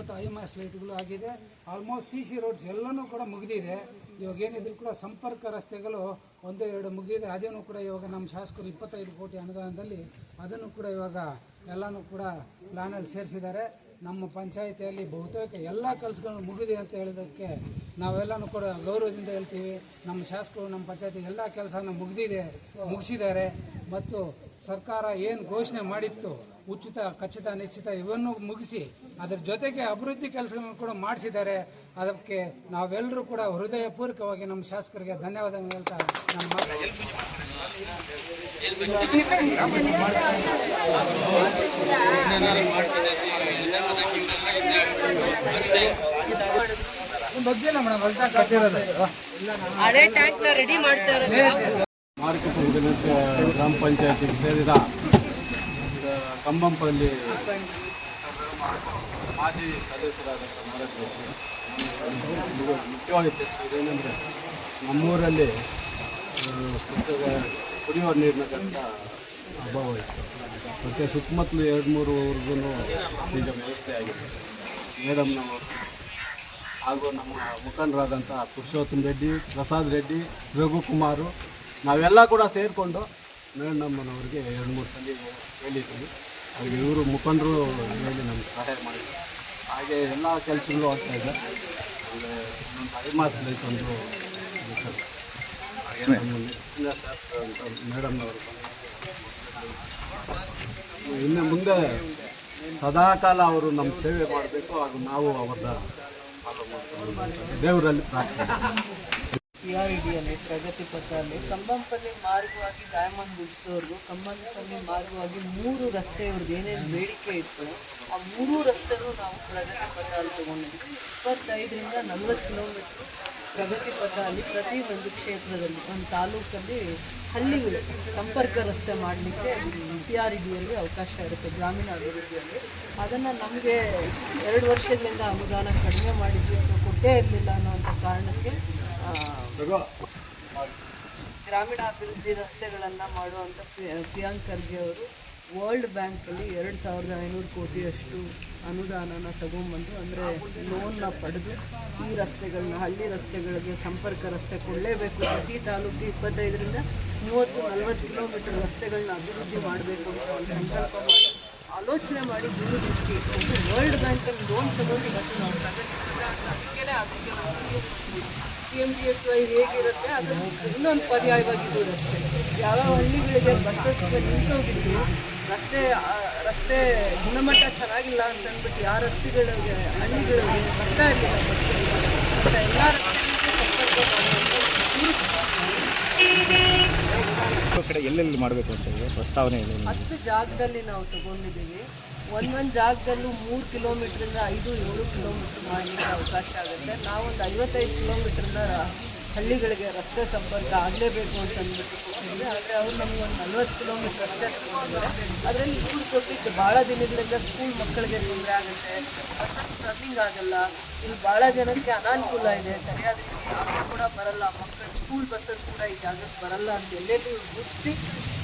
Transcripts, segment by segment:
ಮತ್ತು IMS ಲೈಟ್ಗಳು ಆಗಿದೆ. ಆಲ್ಮೋಸ್ಟ್ CC ರೋಡ್ಸ್ ಎಲ್ಲನೂ ಕೂಡ ಮುಗಿದಿದೆ. ಇವಾಗ ಏನಿದ್ರು ಕೂಡ ಸಂಪರ್ಕ ರಸ್ತೆಗಳು 1-2 ಮುಗಿದಿದೆ. ಅದೇನು ಕೂಡ ಇವಾಗ ನಮ್ಮ ಶಾಸಕರು 25 ಕೋಟಿ ಅನುದಾನದಲ್ಲಿ ಅದನ್ನು ಕೂಡ ಇವಾಗ ಎಲ್ಲನೂ ಕೂಡ ಪ್ಲಾನಲ್ಲಿ ಸೇರಿಸಿದ್ದಾರೆ. ನಮ್ಮ ಪಂಚಾಯಿತಿಯಲ್ಲಿ ಬಹುತೇಕ ಎಲ್ಲ ಕೆಲಸಗಳು ಮುಗಿದಿದೆ ಅಂತ ಹೇಳಿದ್ದಕ್ಕೆ ನಾವೆಲ್ಲನೂ ಕೂಡ ಗೌರವದಿಂದ ಹೇಳ್ತೀವಿ. ನಮ್ಮ ಶಾಸಕರು ನಮ್ಮ ಪಂಚಾಯಿತಿ ಎಲ್ಲ ಕೆಲಸನ ಮುಗಿಸಿದ್ದಾರೆ. ಮತ್ತು ಸರ್ಕಾರ ಏನು ಘೋಷಣೆ ಮಾಡಿತ್ತು ಉಚಿತ, ಖಚಿತ, ನಿಶ್ಚಿತ ಇವನ್ನು ಮುಗಿಸಿ ಅದರ ಜೊತೆಗೆ ಅಭಿವೃದ್ಧಿ ಕೆಲಸಗಳನ್ನು ಕೂಡ ಮಾಡಿಸಿದ್ದಾರೆ. ಅದಕ್ಕೆ ನಾವೆಲ್ಲರೂ ಕೂಡ ಹೃದಯಪೂರ್ವಕವಾಗಿ ನಮ್ಮ ಶಾಸಕರಿಗೆ ಧನ್ಯವಾದಗಳು ಹೇಳ್ತಾ ನಮ್ಮ ಬಗ್ಗೆಲ್ಲ ಮೇಡಮ್ ಹೊಸ ಕಟ್ಟಿರೋದು ಹಳೆ ಟ್ಯಾಂಕ್ನ ರೆಡಿ ಮಾಡ್ತಾ ಇರೋದು. ಗ್ರಾಮ ಪಂಚಾಯತಿಗೆ ಸೇರಿದ ಕಂಬಂಪಲ್ಲಿ ಮಾಜಿ ಸದಸ್ಯರಾದಂಥ ಮುಖ್ಯವಾಗಿ ಇದೇನೆಂದರೆ ನಮ್ಮೂರಲ್ಲಿ ಕುಡಿಯುವ ನೀರಿನ ಗಂಟ ಅಭಾವ ಇತ್ತು. ಮತ್ತು ಸುತ್ತಮುತ್ತಲು 2-3 ಊರಿಗೂ ಈಗ ವ್ಯವಸ್ಥೆ ಆಗಿದೆ. ಮೇಡಮ್ನವರು ಹಾಗೂ ನಮ್ಮ ಮುಖಂಡರಾದಂಥ ಪುರುಷೋತ್ತಮ ರೆಡ್ಡಿ, ಪ್ರಸಾದ್ ರೆಡ್ಡಿ, ರಘುಕುಮಾರು ನಾವೆಲ್ಲ ಕೂಡ ಸೇರಿಕೊಂಡು ಮೇಡಮ್ಮನವ್ರಿಗೆ 2-3 ಸಲ ಹೇಳಿದ್ದೀವಿ. ಹಾಗೆ ಇವರು ಮುಖಂಡರು ಹೇಳಿ ನಮ್ಗೆ ಸಹಾಯ ಮಾಡಿದ್ರು. ಹಾಗೆ ಎಲ್ಲ ಕೆಲಸಗಳು ಆಗ್ತಾಯಿದೆ. ಅಂದರೆ ಇನ್ನೊಂದು IMS ಲೈಟ್ ಒಂದು ಹಾಗೆ ನಮ್ಮ ನೆಚ್ಚಿನ ಶಾಸಕರು ಅಂತ ಮೇಡಮ್ನವರು ಇನ್ನು ಮುಂದೆ ಸದಾಕಾಲ ಅವರು ನಮ್ಮ ಸೇವೆ ಮಾಡಬೇಕು. ಹಾಗೂ ನಾವು ಅವ್ರನ್ನ ಫಾಲೋ ಮಾಡ್ಕೊಂಡು ದೇವರಲ್ಲಿ ಪ್ರಾರ್ಥನೆ. PREDಯಲ್ಲಿ ಪ್ರಗತಿ ಪಥದಲ್ಲಿ ಕಂಬಂಪಲ್ಲಿ ಮಾರ್ಗವಾಗಿ ಡೈಮಂಡ್ ಗುಡ್ಸ್ದವ್ರಿಗೂ ಕಂಬಂಪಲ್ಲಿ ಮಾರ್ಗವಾಗಿ 3 ರಸ್ತೆ ಇವ್ರದ್ದು ಏನೇನು ಬೇಡಿಕೆ ಇತ್ತು ಆ 3 ರಸ್ತೆನೂ ನಾವು ಪ್ರಗತಿ ಪಥದಲ್ಲಿ ತೊಗೊಂಡಿದ್ವಿ. 25ರಿಂದ 40 ಕಿಲೋಮೀಟ್ರ್ ಪ್ರಗತಿ ಪಥದಲ್ಲಿ ಪ್ರತಿ ಒಂದು ಕ್ಷೇತ್ರದಲ್ಲಿ ಒಂದು ತಾಲೂಕಲ್ಲಿ ಹಳ್ಳಿಗಳು ಸಂಪರ್ಕ ರಸ್ತೆ ಮಾಡಲಿಕ್ಕೆ PREDಯಲ್ಲಿ ಅವಕಾಶ ಇರುತ್ತೆ ಗ್ರಾಮೀಣ ಅಭಿವೃದ್ಧಿಯಲ್ಲಿ. ಅದನ್ನು ನಮಗೆ 2 ವರ್ಷಗಳಿಂದ ಅನುದಾನ ಕಡಿಮೆ ಮಾಡಿದ್ವಿ ಅಥವಾ ಕೊಟ್ಟೇ ಇರಲಿಲ್ಲ ಅನ್ನೋಂಥ ಕಾರಣಕ್ಕೆ ಗ್ರಾಮೀಣ ಅಭಿವೃದ್ಧಿ ರಸ್ತೆಗಳನ್ನು ಮಾಡುವಂಥ ಪ್ರಿಯಾಂಕ್ ಖರ್ಗೆ ಅವರು ವರ್ಲ್ಡ್ ಬ್ಯಾಂಕಲ್ಲಿ 2500 ಕೋಟಿಯಷ್ಟು ಅನುದಾನನ ತಗೊಂಬಂದು, ಅಂದರೆ ಲೋನ್ನ ಪಡೆದು ಈ ರಸ್ತೆಗಳನ್ನ ಹಳ್ಳಿ ರಸ್ತೆಗಳಿಗೆ ಸಂಪರ್ಕ ರಸ್ತೆ ಕೊಡಲೇಬೇಕು. ಪ್ರತಿ ತಾಲೂಕು 25ರಿಂದ 30-40 ಕಿಲೋಮೀಟರ್ ರಸ್ತೆಗಳನ್ನ ಅಭಿವೃದ್ಧಿ ಮಾಡಬೇಕು ಅಂತ ಒಂದು ಸಂಕಲ್ಪ ಮಾಡಿ ಆಲೋಚನೆ ಮಾಡಿ ದೂರದೃಷ್ಟಿ ಇಟ್ಕೊಂಡು ವರ್ಲ್ಡ್ ಬ್ಯಾಂಕಲ್ಲಿ ಲೋನ್ ತಗೊಂಡು ಇವತ್ತು ನಾವು ಪ್ರಗತಿ ಅದಕ್ಕೆ PMGSY ಹೇಗಿರುತ್ತೆ ಅದನ್ನು ಇನ್ನೊಂದು ಪರ್ಯಾಯವಾಗಿದ್ದು ರಸ್ತೆ ಯಾವ್ಯಾವ ಹಳ್ಳಿಗಳಿಗೆ ಬಸ್ಸಸ್ ನಿಂತೋಗಿದ್ದು ರಸ್ತೆ ಗುಣಮಟ್ಟ ಚೆನ್ನಾಗಿಲ್ಲ ಅಂತಂದ್ಬಿಟ್ಟು ಯಾವ ರಸ್ತೆಗಳಿಗೆ ಹಳ್ಳಿಗಳಿಗೆ ಬರ್ತಾ ಇರಲಿಲ್ಲ ಬಸ್ಸಲ್ಲಿ ಮತ್ತು ಎಲ್ಲ ರಸ್ತೆಗಳಿಗೂ ಸಂಪರ್ಕ ಕಡೆ ಎಲ್ಲೆಲ್ಲಿ ಮಾಡಬೇಕು ಅಂತ ಇದೆ ಪ್ರಸ್ತಾವನೆ 10 ಜಾಗದಲ್ಲಿ ನಾವು ತಗೊಂಡಿದ್ದೀವಿ. ಒಂದೊಂದು ಜಾಗದಲ್ಲೂ 3 ಕಿಲೋಮೀಟ್ರಿಂದ 5-7 ಕಿಲೋಮೀಟ್ರ್ ಮಾಡಲಿಕ್ಕೆ ಅವಕಾಶ ಆಗುತ್ತೆ. ನಾವೊಂದು 55 ಕಿಲೋಮೀಟ್ರನ್ನ ಹಳ್ಳಿಗಳಿಗೆ ರಸ್ತೆ ಸಂಪರ್ಕ ಆಗಲೇಬೇಕು ಅಂತ ಅಂದ್ಬಿಟ್ಟು ಕೊಟ್ಟಿದ್ವಿ. ಆದರೆ ಅವರು ನಮಗೊಂದು 40 ಕಿಲೋಮೀಟ್ರ್ ರಸ್ತೆ ತಗೊಂಡಿದ್ದಾರೆ. ಅದರಲ್ಲಿ ಇವ್ರು ಕೊಟ್ಟಿದ್ದು ಭಾಳ ದಿನಗಳಿಂದ ಸ್ಕೂಲ್ ಮಕ್ಕಳಿಗೆ ತೊಂದರೆ ಆಗುತ್ತೆ, ಬಸ್ಸಸ್ ರನ್ನಿಂಗ್ ಆಗಲ್ಲ, ಇಲ್ಲಿ ಭಾಳ ಜನಕ್ಕೆ ಅನಾನುಕೂಲ ಇದೆ, ಸರಿಯಾದ ರೀತಿ ಕೂಡ ಬರಲ್ಲ, ಮಕ್ಕಳು ಸ್ಕೂಲ್ ಬಸ್ಸಸ್ ಕೂಡ ಈ ಜಾಗಕ್ಕೆ ಬರಲ್ಲ ಅಂತ ಎಲ್ಲೆಲ್ಲಿ ಗುರುತಿಸಿ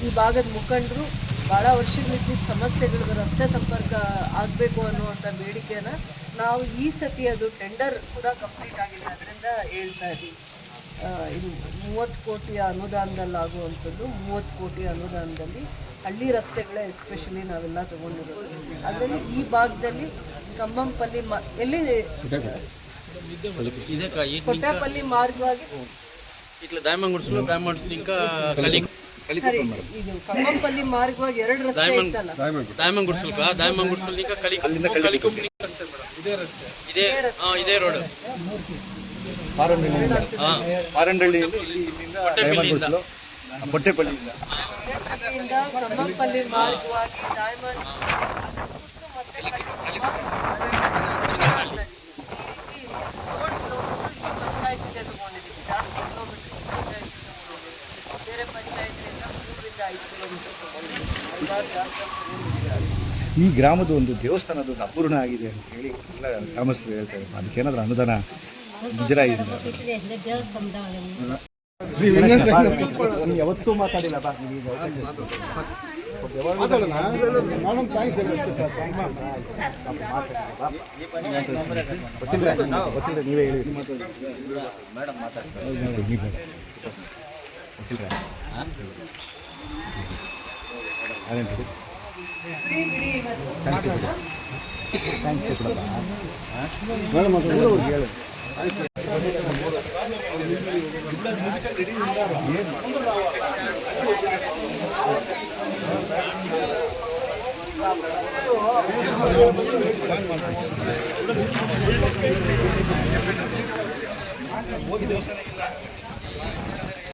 ಈ ಭಾಗದ ಮುಖಂಡರು ಭಾಳ ವರ್ಷಗಳಿದ್ದ ಸಮಸ್ಯೆಗಳಿಗೆ ರಸ್ತೆ ಸಂಪರ್ಕ ಆಗಬೇಕು ಅನ್ನುವಂಥ ಬೇಡಿಕೆಯನ್ನು ನಾವು ಈ ಸತಿ ಅದು ಟೆಂಡರ್ ಕೂಡ ಕಂಪ್ಲೀಟ್ ಆಗಿದೆ ಅದರಿಂದ ಹೇಳ್ತಾ ಇದ್ದೀವಿ. ಇದು 30 ಕೋಟಿಯ ಅನುದಾನದಲ್ಲಾಗುವಂಥದ್ದು 30 ಕೋಟಿ ಅನುದಾನದಲ್ಲಿ ಹಳ್ಳಿ ರಸ್ತೆಗಳೇ ಎಸ್ಪೆಷಲಿ ನಾವೆಲ್ಲ ತೊಗೊಂಡಿರೋದು. ಅದರಲ್ಲಿ ಈ ಭಾಗದಲ್ಲಿ ಕಂಬಂಪಲ್ಲಿ ಎಲ್ಲಿ ಕೊಟ್ಟೆಪಲ್ಲಿ ಮಾರ್ಗವಾಗಿ ಸರಿ, ಇದು ಕಂಬಂಪಲ್ಲಿ ಮಾರ್ಗವಾಗಿ 2 ರಸ್ತೆ ಇತ್ತಲ್ಲ, ಇದೇ ರೋಡ್ ಕೊಟ್ಟೆಪಲ್ಲಿಯಿಂದ ಕಂಬಂಪಲ್ಲಿ ಮಾರ್ಗವಾಗಿ ಡೈಮಂಡ್ ಪಂಚಾಯತಿಗೆ ತಗೊಂಡಿದ್ದೀವಿ. ಜಾಸ್ತಿ ಕಿಲೋಮೀಟರ್ ಪಂಚಾಯತ್ ಬೇರೆ ಪಂಚಾಯತ್ರಿಂದ 3ರಿಂದ 5 ಕಿಲೋಮೀಟರ್ ಈ ಗ್ರಾಮದ ಒಂದು ದೇವಸ್ಥಾನದ ಅಪೂರ್ಣ ಆಗಿದೆ ಅಂತ ಹೇಳಿ ಎಲ್ಲ ಗ್ರಾಮಸ್ಥರು ಹೇಳ್ತಾರೆ. ಅದಕ್ಕೇನಾದ್ರೂ ಅನುದಾನ ಮುಜರಾಯಿಂದ ಯಾವತ್ತೂ ಮಾತಾಡಿಲ್ಲ. ಮಾತಾಡೋಣ ಮೇಡಮ್ ಥ್ಯಾಂಕ್ಸ್ ಹೇಳಿ ಅಷ್ಟೇ ಸರ್. ಗೊತ್ತಿಲ್ಲ ನೀವೇ ಹೇಳಿ. ಮೇಡಮ್ ಹೇಳಿ. ಹೋಗಿ ದೇವಸ್ಥಾನ ಇಲ್ಲ